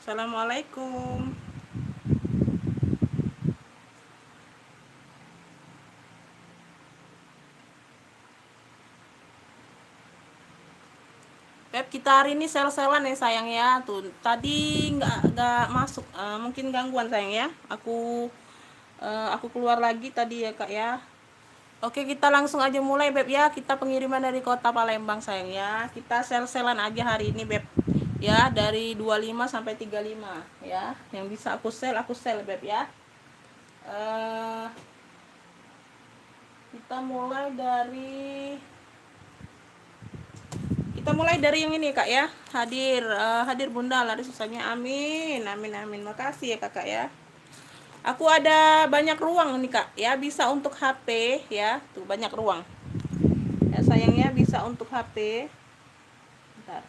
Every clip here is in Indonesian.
Assalamualaikum. Beb, kita hari ini sel-selan ya sayang ya. Tuh, tadi nggak masuk. Mungkin gangguan sayang ya. Aku keluar lagi tadi ya kak ya. Oke, kita langsung aja mulai Beb ya. Kita pengiriman dari Kota Palembang sayang ya. Kita sel-selan aja hari ini Beb. Ya, dari 25 sampai 35 ya. Yang bisa aku sel Beb ya. Eh kita mulai dari yang ini kak ya. Hadir bunda lari susahnya, amin amin amin. Makasih ya kakak ya. Aku ada banyak ruang nih kak ya, bisa untuk HP ya, tuh banyak ruang ya sayangnya, bisa untuk HP. Bentar.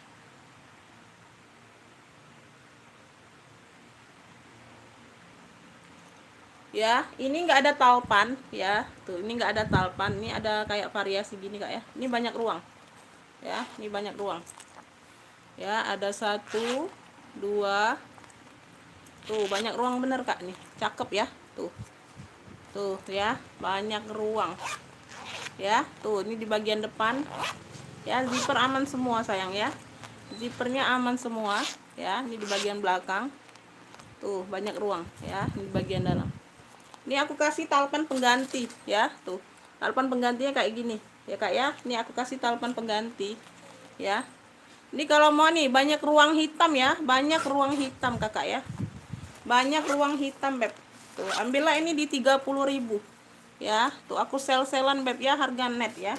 Ya, ini nggak ada talpan ya, tuh ini nggak ada talpan, ini ada kayak variasi gini kak ya. Ini banyak ruang ya, ini banyak ruang ya, ada satu dua, tuh banyak ruang bener kak nih, cakep ya, tuh ya, banyak ruang ya. Tuh ini di bagian depan ya, zipper aman semua sayang ya, zippernya aman semua ya. Ini di bagian belakang tuh banyak ruang ya, ini di bagian dalam. Ini aku kasih talpan pengganti ya, tuh talpan penggantinya kayak gini ya kak ya. Ini aku kasih talpan pengganti ya. Ini kalau mau nih banyak ruang hitam ya, banyak ruang hitam kakak ya, banyak ruang hitam Beb. Tuh ambillah ini di 30.000 ya. Tuh aku sel-selan Beb ya, harga net ya.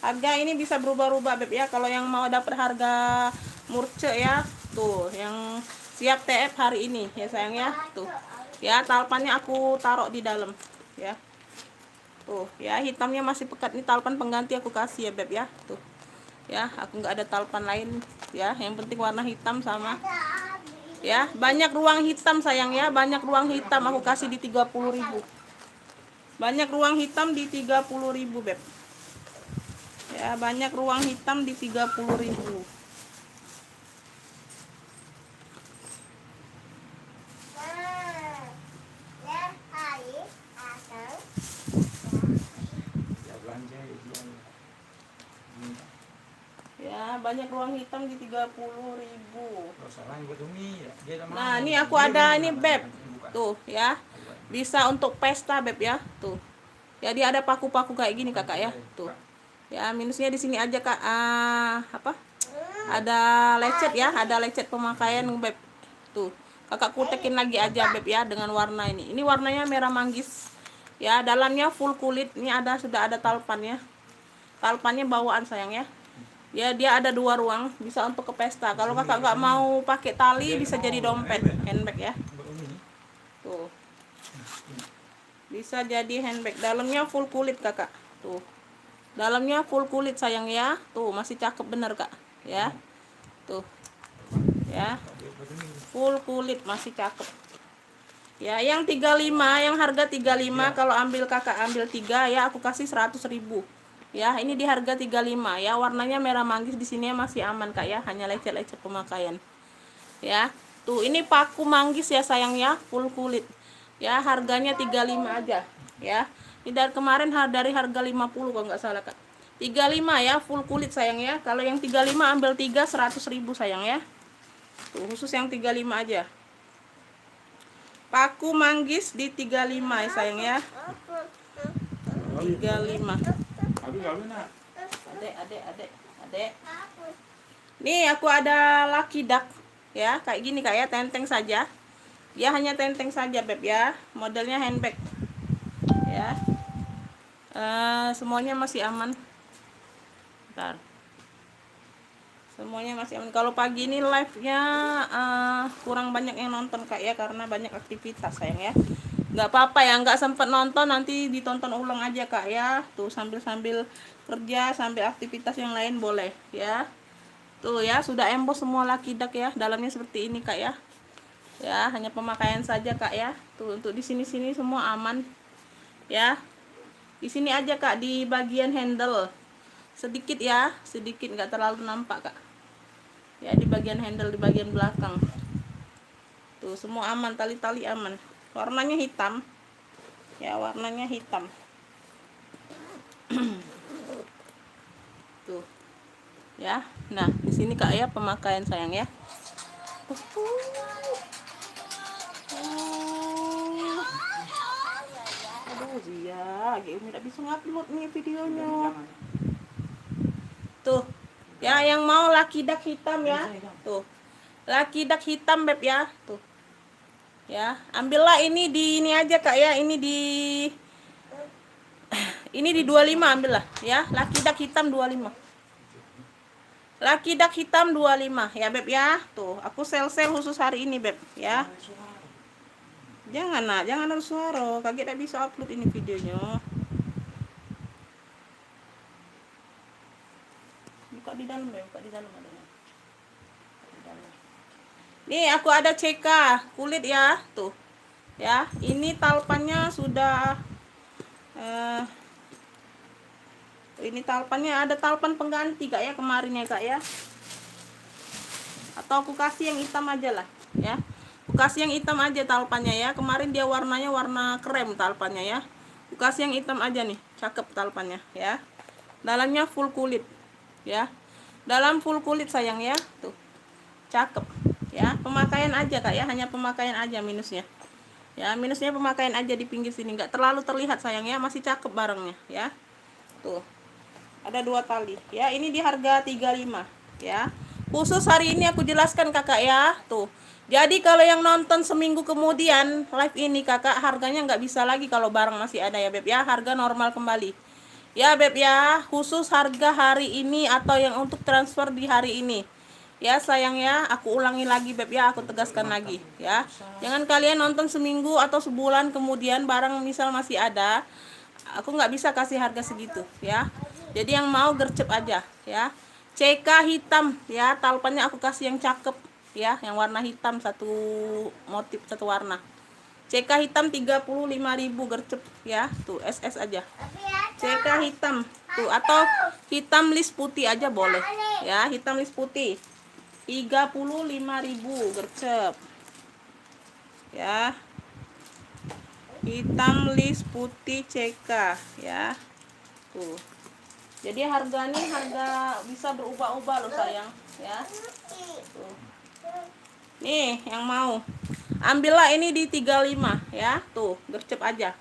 Harga ini bisa berubah-ubah Beb ya. Kalau yang mau dapat harga murce ya, tuh yang siap TF hari ini ya sayang ya. Tuh ya, talpannya aku taruh di dalam ya. Tuh ya, hitamnya masih pekat, nih talpan pengganti aku kasih ya Beb ya. Tuh ya, aku nggak ada talpan lain ya, yang penting warna hitam sama ya. Banyak ruang hitam sayang ya, banyak ruang hitam aku kasih di 30.000. Banyak ruang hitam di 30.000 Beb ya, banyak ruang hitam di 30.000. Ya, banyak ruang hitam di 30.000. Nah, ini aku ada ini Beb. Tuh ya. Bisa untuk pesta Beb ya. Tuh. Ya, dia ada paku-paku kayak gini kakak ya. Tuh. Ya, minusnya di sini aja kak. Apa? Ada lecet ya, ada lecet pemakaian Beb. Tuh. Kakak kutekin lagi aja Beb ya dengan warna ini. Ini warnanya merah manggis. Ya, dalamnya full kulit. Ini sudah ada talpannya. Talpannya bawaan sayang ya. Ya, dia ada 2 ruang, bisa untuk ke pesta. Kalau kakak nggak mau pakai tali, bisa jadi dompet, handbag ya. Tuh, bisa jadi handbag. Dalamnya full kulit kakak. Tuh, dalamnya full kulit sayang ya. Tuh masih cakep bener kak ya. Tuh ya, full kulit masih cakep ya. Yang 35, yang harga 35, kalau ambil kakak ambil 3 ya, aku kasih 100.000 ya. Ini di harga 35 ya, warnanya merah manggis. Di sini masih aman kak ya, hanya lecet-lecet pemakaian ya. Tuh ini paku manggis ya sayang ya, full kulit ya, harganya 35 aja ya. Ini dari kemarin dari harga 50 kalau nggak salah kak. 35 ya, full kulit sayang ya. Kalau yang 35 ambil 3, 100.000 sayang ya. Tuh khusus yang 35 aja. Paku manggis di 35 ya sayang ya. 35. Adek. Nih aku ada lucky duck ya, kayak gini kak ya, tenteng saja. Dia hanya tenteng saja Beb ya. Modelnya handbag ya. Semuanya masih aman. Bentar. Semuanya masih aman. Kalau pagi ini live-nya kurang banyak yang nonton kak ya, karena banyak aktivitas sayang ya. Nggak apa-apa ya, nggak sempet nonton, nanti ditonton ulang aja kak ya. Tuh sambil kerja, sambil aktivitas yang lain boleh ya. Tuh ya, sudah emboss semua lucky duck ya. Dalamnya seperti ini kak ya. Ya, hanya pemakaian saja kak ya. Tuh untuk di sini semua aman ya. Di sini aja kak, di bagian handle sedikit ya, sedikit, nggak terlalu nampak kak ya, di bagian handle di bagian belakang Tuh, semua aman, tali-tali aman. Warnanya hitam. Ya, warnanya hitam. Tuh. Ya. Nah, di sini Kak ya pemakaian sayang ya. Aduh, iya, Umi tidak bisa ngupload nih videonya. Tuh. Ya, yang mau laki dak hitam ya. Tuh. Laki dak hitam beb ya. Tuh. Ya, ambillah ini di ini aja Kak ya, ini di 25 ambillah ya, laki dak hitam 25. Laki dak hitam 25 ya beb ya. Tuh, aku sel-sel khusus hari ini beb ya. Jangan nak, jangan ada suara, kaget tidak bisa upload ini videonya. Buka di dalam ya, buka di dalam adanya. Nih aku ada CK kulit ya, tuh. Ya, ini talpannya sudah ini talpannya ada talpan pengganti Kak ya kemarin ya Kak ya. Atau aku kasih yang hitam aja lah ya. Aku kasih yang hitam aja talpannya ya. Kemarin dia warnanya warna krem talpannya ya. Aku kasih yang hitam aja nih, cakep talpannya ya. Dalamnya full kulit ya. Dalam full kulit sayang ya, tuh. Cakep ya. Pemakaian aja Kak ya, hanya pemakaian aja minusnya. Ya, minusnya pemakaian aja di pinggir sini, nggak terlalu terlihat sayang ya, masih cakep barangnya ya. Tuh. Ada 2 tali ya, ini di harga 35 ya. Khusus hari ini aku jelaskan Kakak ya. Tuh. Jadi kalau yang nonton seminggu kemudian live ini Kakak, harganya nggak bisa lagi kalau barang masih ada ya beb ya, harga normal kembali. Ya beb ya, khusus harga hari ini atau yang untuk transfer di hari ini. Ya sayang ya, aku ulangi lagi beb ya, aku tegaskan lagi ya. Jangan kalian nonton seminggu atau sebulan kemudian barang misal masih ada, aku nggak bisa kasih harga segitu ya. Jadi yang mau gercep aja ya. CK hitam ya, talpannya aku kasih yang cakep ya, yang warna hitam, satu motif satu warna. CK hitam 35.000 gercep ya. Tuh SS aja. CK hitam tuh, atau hitam list putih aja boleh ya, hitam list putih 35.000 gercep ya. Hitam list putih CK ya. Tuh. Jadi harganya harga bisa berubah-ubah loh sayang ya. Tuh. Nih yang mau ambillah ini di 35 ya. Tuh, gercep aja.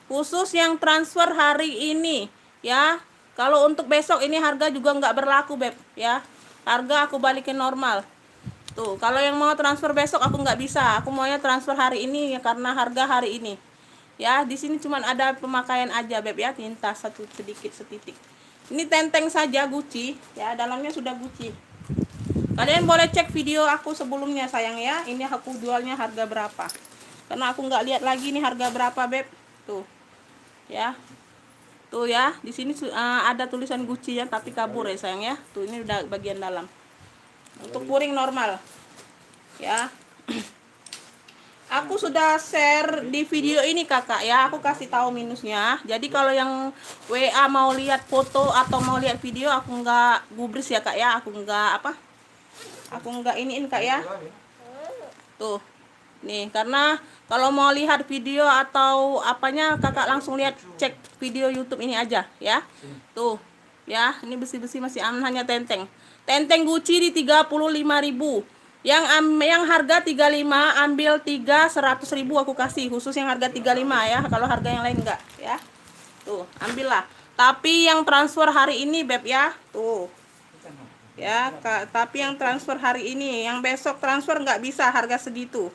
Khusus yang transfer hari ini ya. Kalau untuk besok ini harga juga nggak berlaku beb ya. Harga aku balikin normal. Tuh, kalau yang mau transfer besok aku nggak bisa. Aku maunya transfer hari ini ya, karena harga hari ini. Ya, di sini cuman ada pemakaian aja beb ya, tinta satu sedikit setitik. Ini tenteng saja Gucci ya, dalamnya sudah Gucci. Kalian boleh cek video aku sebelumnya sayang ya. Ini aku jualnya harga berapa. Karena aku nggak lihat lagi nih harga berapa beb. Tuh. Ya. Tuh ya, di sini ada tulisan Gucci ya, tapi kabur ya sayang ya. Tuh ini udah bagian dalam. Untuk puring normal. Ya. Aku sudah share di video ini Kakak ya, aku kasih tahu minusnya. Jadi kalau yang WA mau lihat foto atau mau lihat video, aku nggak gubris ya Kak ya, aku nggak apa, aku nggak iniin Kak ya. Tuh, nih karena kalau mau lihat video atau apanya Kakak langsung lihat, cek video YouTube ini aja ya. Tuh, ya ini besi-besi masih aman, hanya tenteng. Tenteng Gucci di 35.000. Yang harga 35 ambil 100.000 aku kasih, khusus yang harga 35 ya. Kalau harga yang lain enggak ya. Tuh, ambillah. Tapi yang transfer hari ini beb ya. Tuh. Ya, tapi yang transfer hari ini, yang besok transfer nggak bisa harga segitu.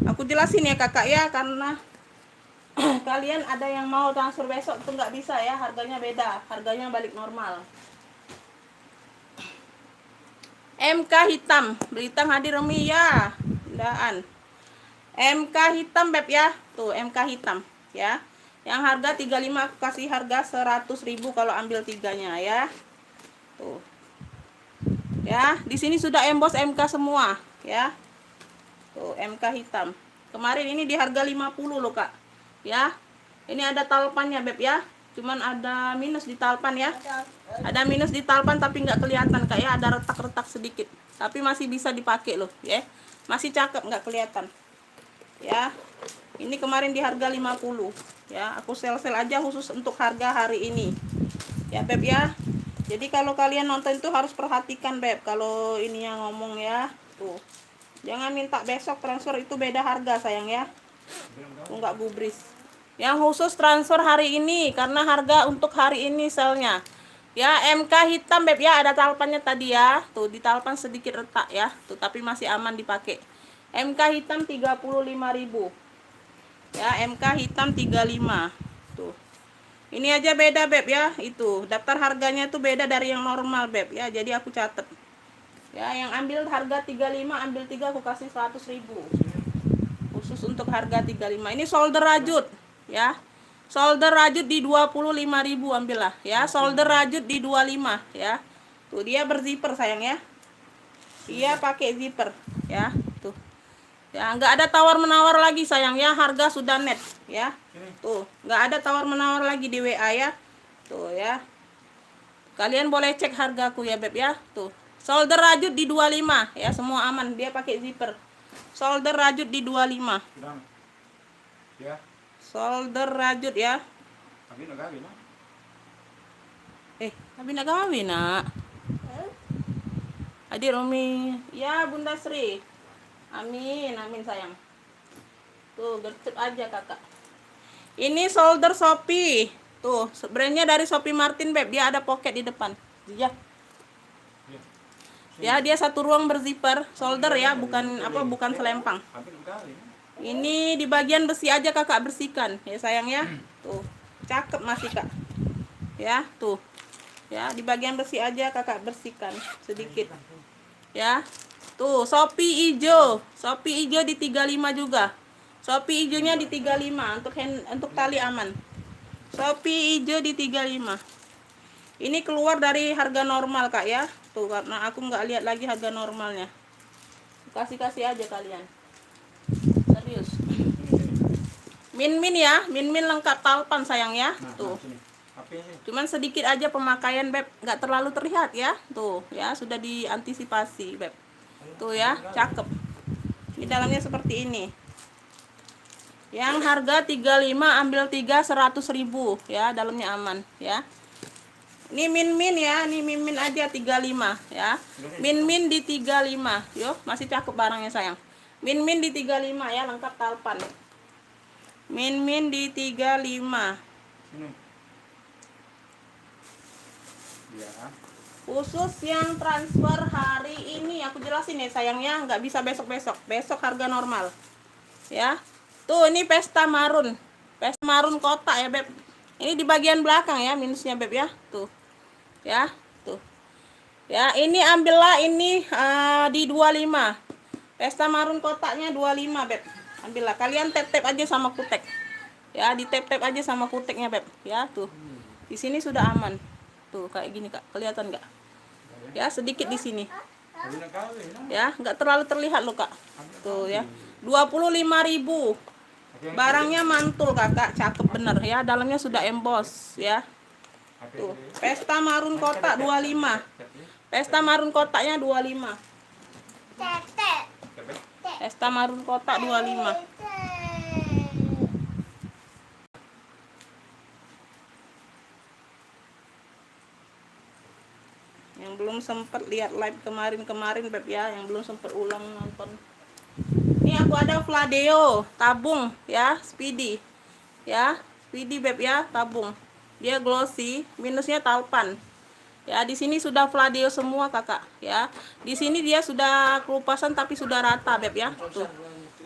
Aku jelasin ya Kakak ya, karena kalian ada yang mau transfer besok itu nggak bisa ya, harganya beda, harganya balik normal. MK hitam, belitan hadir Remi ya, bendaan. MK hitam beb ya, tuh MK hitam ya. Yang harga 35 aku kasih harga 100.000 kalau ambil tiganya ya. Tuh. Ya, di sini sudah emboss MK semua ya. Tuh MK hitam. Kemarin ini di harga 50 loh Kak. Ya. Ini ada talpannya beb ya. Cuman ada minus di talpan ya. Ada minus di talpan tapi nggak kelihatan Kak ya, ada retak-retak sedikit. Tapi masih bisa dipakai loh ya. Masih cakep, nggak kelihatan. Ya. Ini kemarin di harga 50. Ya, aku sel-sel aja khusus untuk harga hari ini. Ya, Beb ya. Jadi kalau kalian nonton itu harus perhatikan, Beb. Kalau ini yang ngomong ya. Tuh. Jangan minta besok transfer, itu beda harga sayang ya. Tuh, nggak gubris. Yang khusus transfer hari ini karena harga untuk hari ini selnya. Ya, MK hitam Beb ya, ada talpannya tadi ya. Tuh, di talpan sedikit retak ya. Tuh, tapi masih aman dipakai. MK hitam 35.000. Ya, MK hitam 35. Tuh. Ini aja beda Beb ya. Itu, daftar harganya tuh beda dari yang normal Beb ya. Jadi aku catat. Ya, yang ambil harga 35, ambil 3 aku kasih 100.000. Khusus untuk harga 35. Ini solder rajut ya. Solder rajut di 25.000 ambillah ya. Solder rajut di 25 ya. Tuh, dia berzipper sayang ya. Dia pakai zipper ya. Tuh. Ya, nggak ada tawar-menawar lagi sayang ya. Harga sudah net ya. Tuh, nggak ada tawar-menawar lagi di WA ya. Tuh ya. Kalian boleh cek hargaku ya Beb ya. Tuh. Solder rajut di 25 ya, semua aman. Dia pakai zipper. Solder rajut di 25. Ya. Solder rajut ya. Abi nak kawin nak? Abi nak kawin nak. Adik Romi. Ya Bunda Sri. Amin, amin sayang. Tuh, gercep aja kakak. Ini solder Shopee. Tuh, brandnya dari Shopee Martin Beb. Dia ada pocket di depan. Ya. Ya, dia satu ruang berzipper. Solder ya, bukan apa, bukan selempang. Ini di bagian besi aja kakak bersihkan ya sayang ya. Tuh, cakep masih kak. Ya, tuh. Ya, di bagian besi aja kakak bersihkan sedikit. Ya. Tuh, Shopee hijau. Shopee hijau di 35 juga. Shopee hijaunya di 35 untuk tali aman. Shopee hijau di 35. Ini keluar dari harga normal kak ya. Tuh, karena aku nggak lihat lagi harga normalnya. Kasih aja kalian. Serius. Min ya, min lengkap talpan sayang ya. Tuh. Cuman sedikit aja pemakaian Beb, nggak terlalu terlihat ya. Tuh ya, sudah diantisipasi Beb. Tuh ya, cakep. Di dalamnya seperti ini. Yang harga 35 ambil 3 100.000 ya, dalamnya aman ya. Ini min ya, ini min aja 35 ya. Min di 35. Yo, masih cakep barangnya sayang. Min di 35 ya, lengkap talpan. Min di 35. Ya. Khusus yang transfer hari ini aku jelasin ya sayangnya, nggak bisa besok harga normal ya. Tuh, ini pesta marun kotak ya Beb. Ini di bagian belakang ya minusnya Beb ya. Tuh ya, tuh ya. Ini ambillah ini di 25. Pesta marun kotaknya 25 Beb. Ambillah, kalian tap aja sama kutek ya, di tap aja sama kuteknya Beb ya. Tuh, di sini sudah aman. Tuh, kayak gini kak, kelihatan nggak ya, sedikit di sini ya, nggak terlalu terlihat loh kak. Tuh ya, 25.000. Barangnya mantul kakak, cakep bener ya, dalamnya sudah emboss ya. Tuh, pesta marun kotak 25. Pesta marun kotaknya 25. Pesta marun kotak 25. Yang belum sempat lihat live kemarin Beb ya, yang belum sempat ulang nonton. Ini aku ada Fladeo tabung ya, Speedy ya, Speedy Beb ya, tabung. Dia glossy, minusnya talpan. Ya, di sini sudah Fladeo semua kakak ya. Di sini dia sudah kelupasan tapi sudah rata Beb ya. Tuh.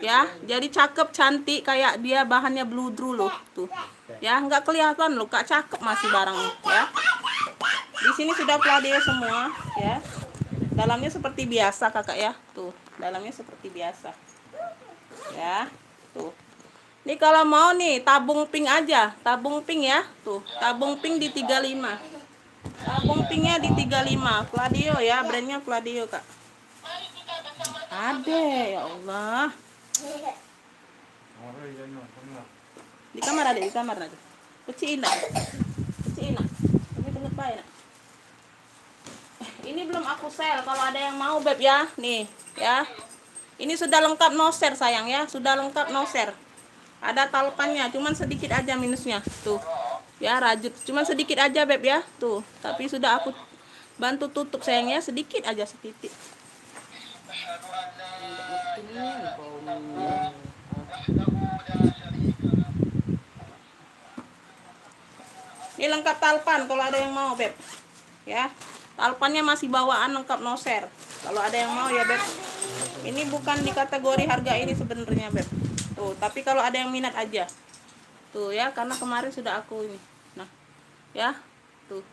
Ya, jadi cakep cantik, kayak dia bahannya bludru loh tuh. Ya, nggak kelihatan loh kak, cakep masih barangnya ya. Di sini sudah Fladeo semua ya. Dalamnya seperti biasa kakak ya. Tuh, dalamnya seperti biasa. Ya. Tuh. Ini kalau mau nih tabung pink aja, tabung pink ya. Tuh, tabung pink di 35. Tabung pinknya di 35. Fladeo ya, brandnya Fladeo kak. Ade, ya Allah. Di kamar ada, di kamar aja. Keciin nak. Tapi tengok baik nak. Ini belum aku sel, kalau ada yang mau Beb ya, nih ya. Ini sudah lengkap no share sayang ya, sudah lengkap no share. Ada talpannya, cuman sedikit aja minusnya. Tuh. Ya, rajut. Cuman sedikit aja beb ya. Tuh, tapi sudah aku bantu tutup sayang ya, sedikit aja setitik. Ini lengkap talpan kalau ada yang mau beb. Ya. Talpannya masih bawaan lengkap no share. Kalau ada yang mau ya beb. Ini bukan di kategori harga ini sebenarnya beb. Tuh, tapi kalau ada yang minat aja. Tuh ya, karena kemarin sudah aku ini. Nah, ya. Tuh.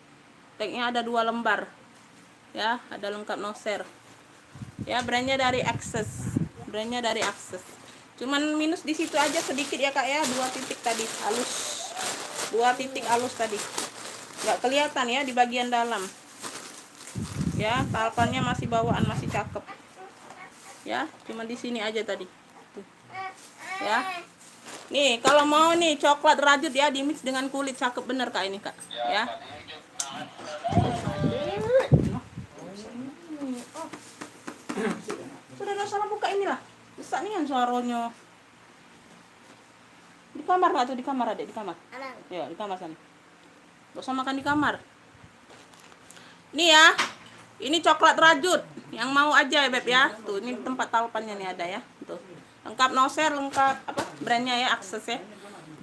Tagnya ada 2 lembar. Ya, ada lengkap no share. Ya, brandnya dari Access. Brandnya dari Access. Cuman minus di situ aja sedikit ya kak ya, 2 titik tadi halus. 2 titik halus tadi. Nggak kelihatan ya di bagian dalam. Ya, talpannya masih bawaan, masih cakep. Ya, cuma di sini aja tadi. Tuh. Ya. Nih, kalau mau nih coklat rajut ya dimix dengan kulit, cakep bener kak ini kak. Ya. Sudah nggak salah buka inilah. Besar nih kan suaranya. Di kamar lah tuh, di kamar adek, di kamar. Ya, di kamar sana. Gak usah makan di kamar. Nih ya. Ini coklat rajut. Yang mau aja ya beb ya. Tuh, ini tempat talpannya nih ada ya. Tuh. Lengkap no share, lengkap apa? Brandnya ya, Access ya.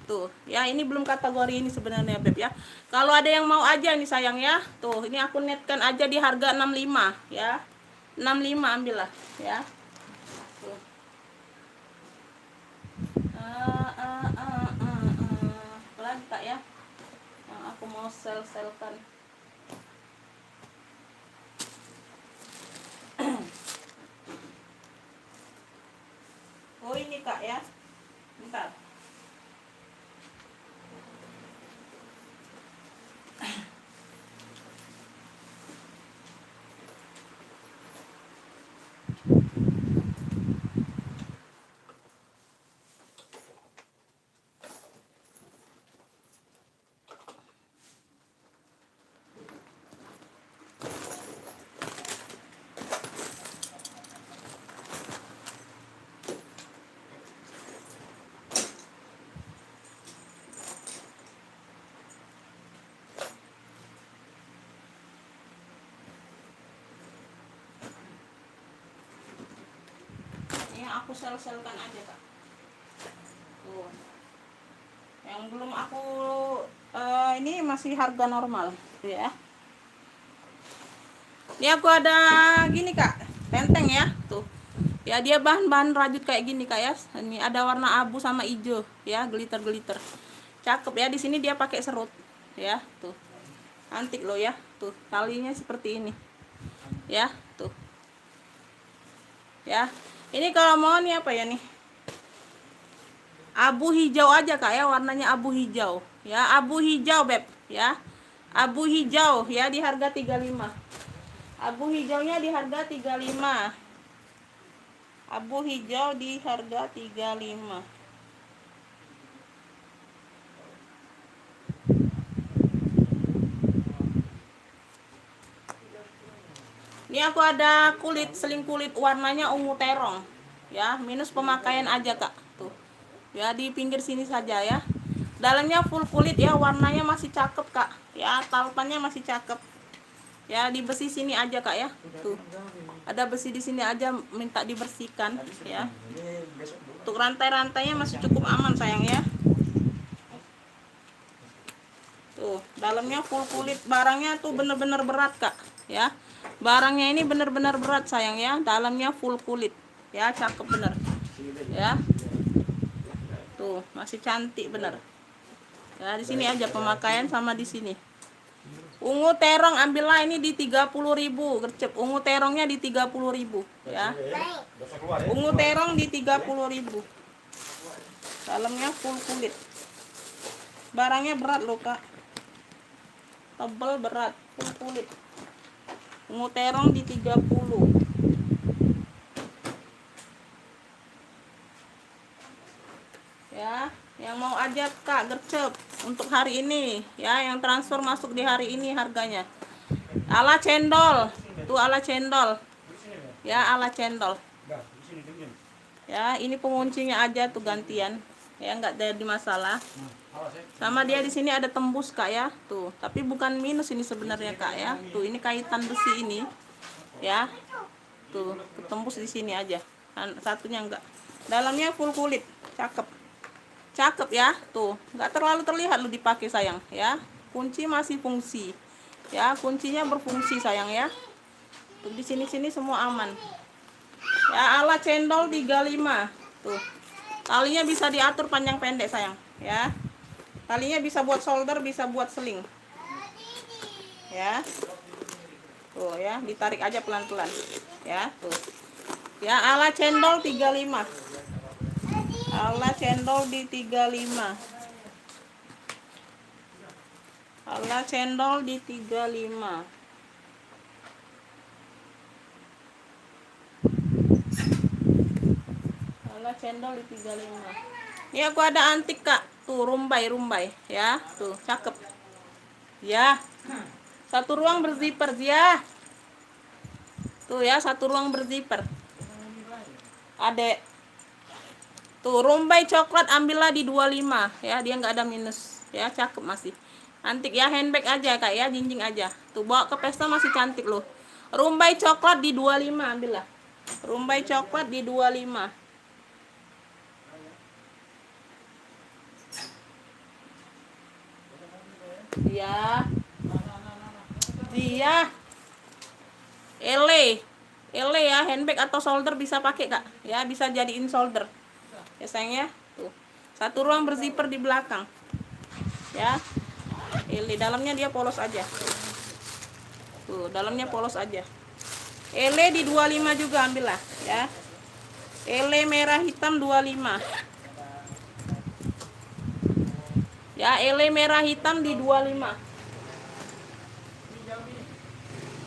Tuh, ya ini belum kategori ini sebenarnya beb ya. Kalau ada yang mau aja nih sayang ya. Tuh, ini aku netkan aja di harga 65 ya. 65 ambillah ya. Tuh. Pelan kak ya. Yang aku mau sel-selkan. Oh ini kak ya. Bentar. Aku sel-selkan aja kak. Tuh. Yang belum aku ini masih harga normal ya. Ini aku ada gini kak, tenteng ya. Tuh ya, dia bahan-bahan rajut kayak gini kak ya. Ini ada warna abu sama hijau ya, glitter-glitter, cakep ya. Di sini dia pakai serut ya. Tuh antik loh ya. Tuh talinya seperti ini ya. Tuh ya. Ini kalau mau nih apa ya nih, abu hijau aja kak ya, warnanya abu hijau ya, abu hijau beb ya, abu hijau ya di harga 35. Abu hijaunya di harga 35. Abu hijau di harga 35. Ini aku ada kulit, seling kulit warnanya ungu terong ya, minus pemakaian aja kak. Tuh ya, di pinggir sini saja ya. Dalamnya full kulit ya, warnanya masih cakep kak ya, talpannya masih cakep ya. Di besi sini aja kak ya. Tuh ada besi di sini aja, minta dibersihkan ya. Untuk rantai-rantainya masih cukup aman sayang ya. Tuh dalamnya full kulit, barangnya tuh bener-bener berat kak ya. Barangnya ini bener-bener berat sayang ya, dalamnya full kulit ya, cakep bener ya. Tuh masih cantik bener ya. Di sini aja pemakaian sama di sini. Ungu terong ambillah ini di 30.000 gercep. Ungu terongnya di 30.000 ya. Ungu terong di 30.000. Dalamnya full kulit. Barangnya berat loh kak, tebal berat, full kulit. Ungu terong di 30. Ya, yang mau aja kak gercep untuk hari ini ya, yang transfer masuk di hari ini harganya ala cendol. Tuh ala cendol ya, ala cendol Dah, di sini diam. Ya, ini penguncinya aja tuh gantian. Ya, nggak jadi masalah. Awas ya. Sama dia di sini ada tembus kak ya, tuh. Tapi bukan minus ini sebenarnya kak ya. Tuh ini kaitan besi ini, ya. Tuh ketembus di sini aja. Satunya enggak. Dalamnya full kulit, cakep, cakep ya. Tuh nggak terlalu terlihat lu dipakai sayang ya. Kunci masih fungsi, ya. Kuncinya berfungsi sayang ya. Tuh di sini semua aman. Ya ala cendol 35. Tuh. Talinya bisa diatur panjang pendek sayang, ya. Talinya bisa buat solder, bisa buat seling. Ya. Tuh ya, ditarik aja pelan-pelan. Ya, tuh. Ya ala cendol 35. Ala cendol di 35. Ala cendol di 35. Cendol di 35. Ini aku ada antik kak, tuh rumbai ya, tuh cakep ya. Satu ruang berzipper ya, tuh ya, satu ruang berzipper adek. Tuh rumbai coklat ambillah di 25 ya, dia nggak ada minus ya, cakep masih antik ya, handbag aja kak ya, jinjing aja, tuh bawa ke pesta masih cantik loh. Rumbai coklat di 25 ambillah, rumbai coklat di 25 ya. Dia ele ya, handbag atau shoulder bisa pakai kak ya, bisa jadiin shoulder ya sayang ya. Tuh satu ruang berzipper di belakang ya. Ele dalamnya dia polos aja, tuh dalamnya polos aja. Ele di 25 juga ambillah ya. Ele merah hitam 25 ya, ele merah hitam di 25.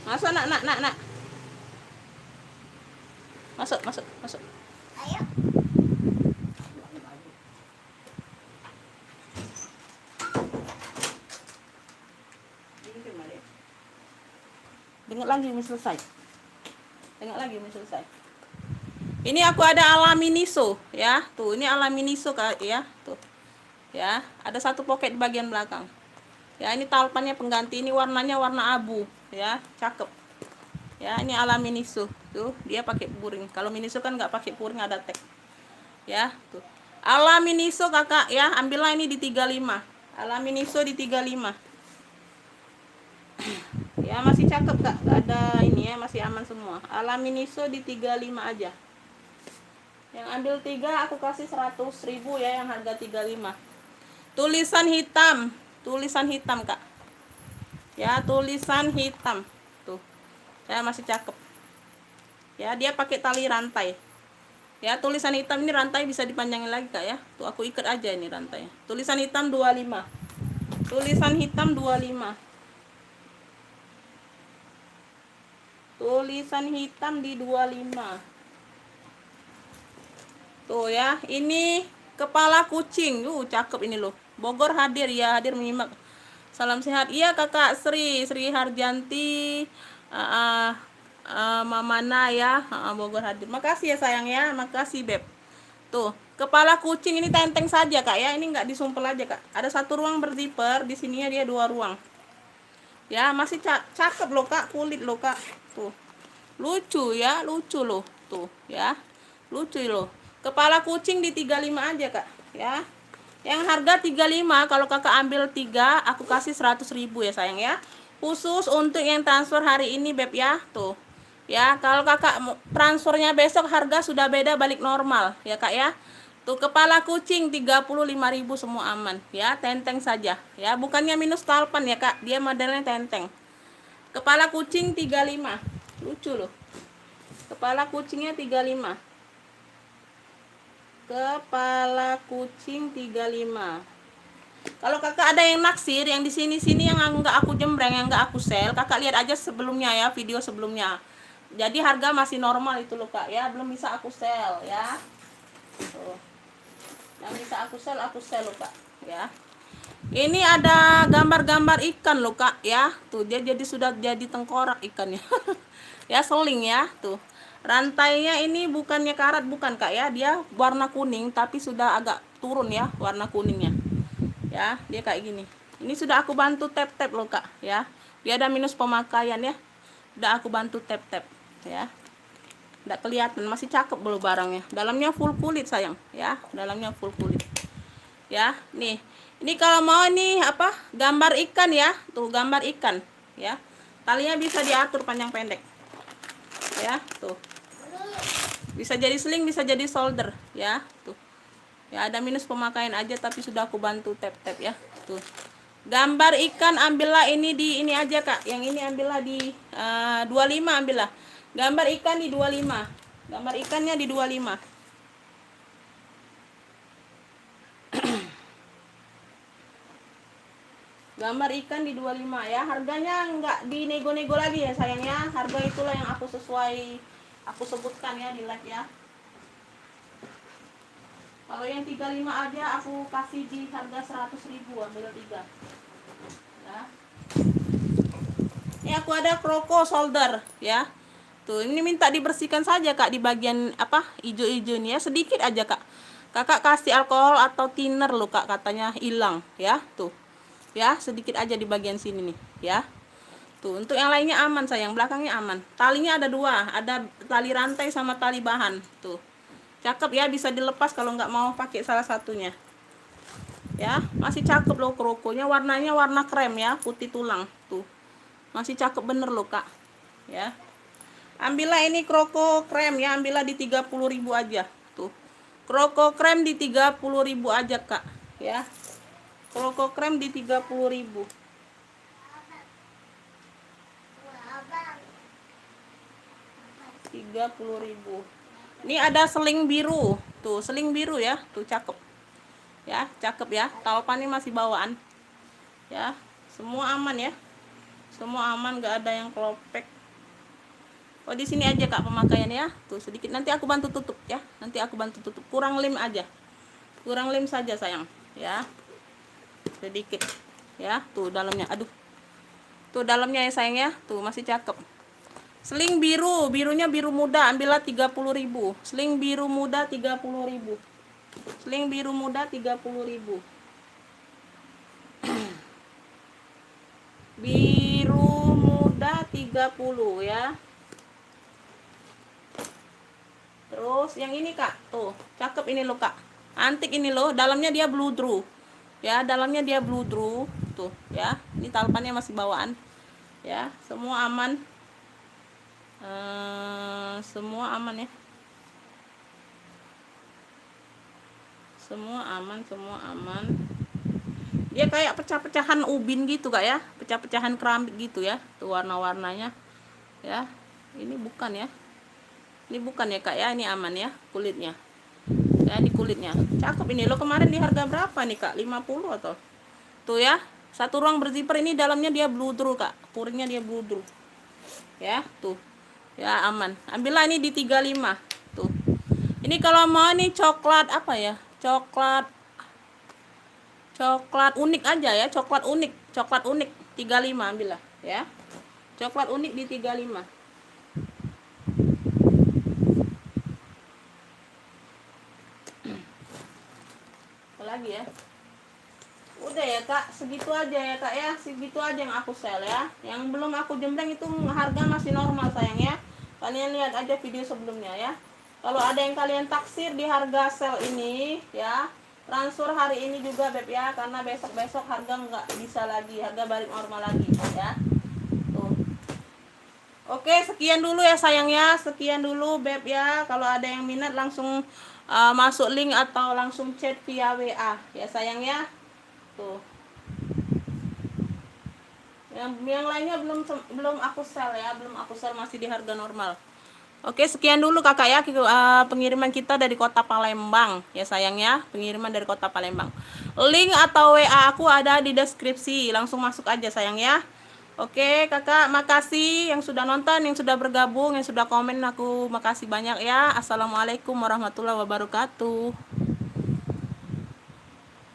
Masuk nak. Masuk. Ayo. Dengar lagi selesai. Ini aku ada Alaminiso ya. Tuh ini Alaminiso kak ya. Tuh ya, ada satu pocket di bagian belakang. Ya ini talpannya pengganti, ini warnanya warna abu ya, cakep. Ya ini Alaminiso. Tuh dia pakai puring. Kalau Miniso kan nggak pakai puring, ada tag. Ya tuh. Alaminiso kakak ya, ambillah ini di 35. Alaminiso di 35. Ya masih cakep kak, gak ada ini ya, masih aman semua. Alaminiso di 35 aja. Yang ambil 3 aku kasih 100.000 ya, yang harga 35. Tulisan hitam kak ya, tulisan hitam tuh ya, masih cakep ya. Dia pakai tali rantai ya, tulisan hitam ini rantai bisa dipanjangin lagi kak ya. Tuh aku ikat aja ini rantai. Tulisan hitam 25. Tulisan hitam 25. Tulisan hitam di 25. Tuh ya, ini kepala kucing. Cakep ini loh. Bogor hadir ya, hadir menyimak. Salam sehat. Iya kakak Sri Harjanti, Mamana ya, Bogor hadir. Makasih ya sayang ya, makasih beb. Tuh kepala kucing ini tenteng saja kak ya, ini nggak disumpel aja kak. Ada satu ruang berzipper, di sininya dia 2 ruang. Ya masih cakep loh kak, kulit loh kak. Tuh lucu ya, lucu loh tuh ya, lucu loh. Kepala kucing di 35 aja kak ya. Yang harga 35, kalau kakak ambil 3 aku kasih 100.000 ya sayang ya. Khusus untuk yang transfer hari ini beb ya. Tuh ya, kalau kakak transfernya besok harga sudah beda, balik normal ya kak ya. Tuh kepala kucing 35.000 semua aman ya, tenteng saja ya, bukannya minus talpan ya kak, dia modelnya tenteng. Kepala kucing 35, lucu loh. Kepala kucingnya 35. Kepala kucing 35. Kalau kakak ada yang naksir, yang di sini yang nggak aku jembreng, yang nggak aku sel, kakak lihat aja sebelumnya ya, video sebelumnya. Jadi harga masih normal itu loh kak ya, belum bisa aku sel ya. Tuh. Yang bisa aku sel loh kak ya. Ini ada gambar-gambar ikan loh kak ya. Tuh dia sudah jadi tengkorak ikannya. Ya seling ya tuh. Rantainya ini bukannya karat, bukan Kak ya, dia warna kuning tapi sudah agak turun ya warna kuningnya. Ya, dia kayak gini. Ini sudah aku bantu tap-tap loh Kak ya. Dia ada minus pemakaian ya. Udah aku bantu tap-tap ya. Nggak kelihatan, masih cakep belum barangnya. Dalamnya full kulit sayang ya, dalamnya full kulit. Ya, nih. Ini kalau mau nih apa? Gambar ikan ya. Tuh, gambar ikan ya. Talinya bisa diatur panjang pendek. Ya, tuh. Bisa jadi sling, bisa jadi solder ya. Tuh. Ya, ada minus pemakaian aja tapi sudah aku bantu tap-tap ya. Tuh. Gambar ikan ambillah ini di ini aja Kak. Yang ini ambillah di 25 ambillah. Gambar ikan di 25. Gambar ikannya di 25. Gambar ikan di 25 ya. Harganya nggak dinego-nego lagi ya sayangnya. Harga itulah yang aku sebutkan ya di live ya. Kalau yang 35 aja aku kasih di harga 100.000, ambil 3. Ya. Ini aku ada kroko solder ya. Tuh, ini minta dibersihkan saja Kak di bagian apa? Hijau-hijau ini ya, sedikit aja Kak. Kakak kasih alkohol atau thinner loh Kak, katanya hilang ya. Tuh. Ya, sedikit aja di bagian sini nih ya. Tuh, untuk yang lainnya aman sayang, belakangnya aman. Talinya ada 2, ada tali rantai sama tali bahan. Tuh. Cakep ya, bisa dilepas kalau nggak mau pakai salah satunya. Ya, masih cakep loh krokonya, warnanya warna krem ya, putih tulang. Tuh. Masih cakep bener loh Kak. Ya. Ambillah ini kroko krem ya, ambillah di 30.000 aja. Tuh. Kroko krem di 30.000 aja Kak, ya. Kroko krem di 30.000. 30.000. Ini ada seling biru. Tuh, seling biru ya. Tuh cakep. Ya, cakep ya. Taupannya masih bawaan. Ya, semua aman ya. Semua aman, nggak ada yang kelopek. Oh, di sini aja Kak pemakaian ya. Tuh sedikit, nanti aku bantu tutup ya. Nanti aku bantu tutup. Kurang lem aja. Kurang lem saja sayang, ya. Sedikit. Ya, tuh dalamnya. Aduh. Tuh dalamnya ya sayang ya. Tuh masih cakep. Seling biru, birunya biru muda, ambillah 30.000. Seling biru muda 30.000. Seling biru muda 30.000. Biru muda 30 ya. Terus yang ini Kak, tuh cakep ini loh Kak, antik ini loh, dalamnya dia blue drew ya, dalamnya dia blue drew tuh ya. Ini talpannya masih bawaan ya, semua aman. Semua aman ya, semua aman, semua aman. Dia kayak pecah-pecahan ubin gitu Kak ya, pecah-pecahan keramik gitu ya, tuh warna-warnanya ya. Ini bukan ya, ini bukan ya Kak ya, ini aman ya kulitnya ya, ini kulitnya cakep ini lo. Kemarin di harga berapa nih Kak, 50 atau tuh ya, satu ruang berzipper. Ini dalamnya dia blue drew Kak, puringnya dia blue drew ya. Tuh ya, aman. Ambillah ini di 35 tuh. Ini kalau mau nih coklat apa ya, coklat unik aja ya, coklat unik 35 ambillah ya, coklat unik di 35. Apa lagi ya? Udah ya Kak, segitu aja ya Kak ya, segitu aja yang aku sel ya. Yang belum aku jembreng itu harga masih normal sayang ya. Kalian lihat aja video sebelumnya ya. Kalau ada yang kalian taksir di harga sel ini ya, transfer hari ini juga Beb ya, karena besok-besok harga nggak bisa lagi, harga balik normal lagi ya. Tuh. Oke, sekian dulu ya sayang ya, sekian dulu Beb ya. Kalau ada yang minat langsung masuk link atau langsung chat via WA ya sayang ya. Tuh. Yang lainnya belum aku sel ya, belum aku sel, masih di harga normal. Oke, sekian dulu Kakak ya, pengiriman kita dari Kota Palembang ya sayang ya, pengiriman dari Kota Palembang. Link atau WA aku ada di deskripsi, langsung masuk aja sayang ya. Oke Kakak, makasih yang sudah nonton, yang sudah bergabung, yang sudah komen, aku makasih banyak ya. Assalamualaikum warahmatullahi wabarakatuh.